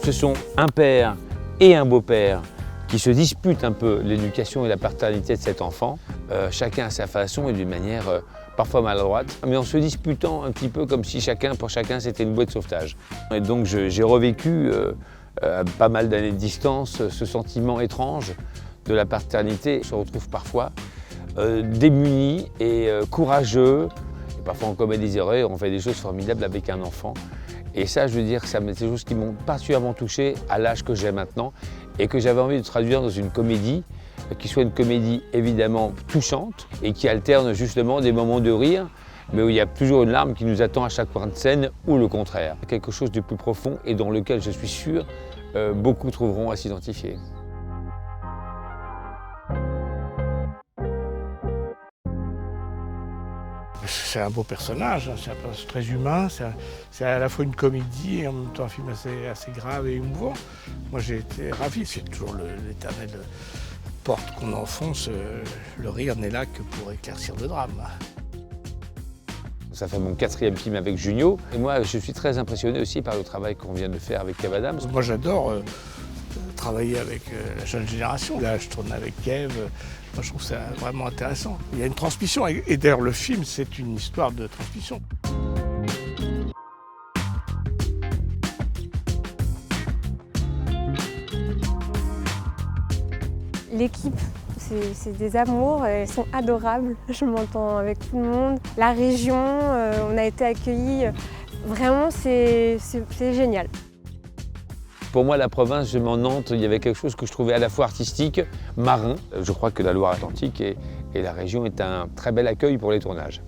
Ce sont un père et un beau-père qui se disputent un peu l'éducation et la paternité de cet enfant, chacun à sa façon et d'une manière parfois maladroite, mais en se disputant un petit peu comme si pour chacun c'était une bouée de sauvetage. Et donc j'ai revécu à pas mal d'années de distance ce sentiment étrange de la paternité. On se retrouve parfois démunis et courageux, et parfois on commet des erreurs, on fait des choses formidables avec un enfant. Et ça, je veux dire, c'est des choses qui m'ont particulièrement touché à l'âge que j'ai maintenant et que j'avais envie de traduire dans une comédie qui soit une comédie évidemment touchante et qui alterne justement des moments de rire, mais où il y a toujours une larme qui nous attend à chaque coin de scène ou le contraire. Quelque chose de plus profond et dans lequel je suis sûr beaucoup trouveront à s'identifier. C'est un beau personnage, c'est un personnage très humain, c'est à la fois une comédie et en même temps un film assez grave et émouvant. Moi j'ai été ravi, c'est toujours l'éternelle porte qu'on enfonce, le rire n'est là que pour éclaircir le drame. Ça fait mon 4e film avec Junio et moi je suis très impressionné aussi par le travail qu'on vient de faire avec Kev Adams. Moi j'adore travailler avec la jeune génération. Là je tourne avec Kev. Moi, je trouve ça vraiment intéressant. Il y a une transmission, et d'ailleurs le film, c'est une histoire de transmission. L'équipe, c'est des amours, elles sont adorables, je m'entends avec tout le monde. La région, on a été accueillis, vraiment c'est génial. Pour moi, la province, Nantes, il y avait quelque chose que je trouvais à la fois artistique, marin. Je crois que la Loire-Atlantique et la région est un très bel accueil pour les tournages.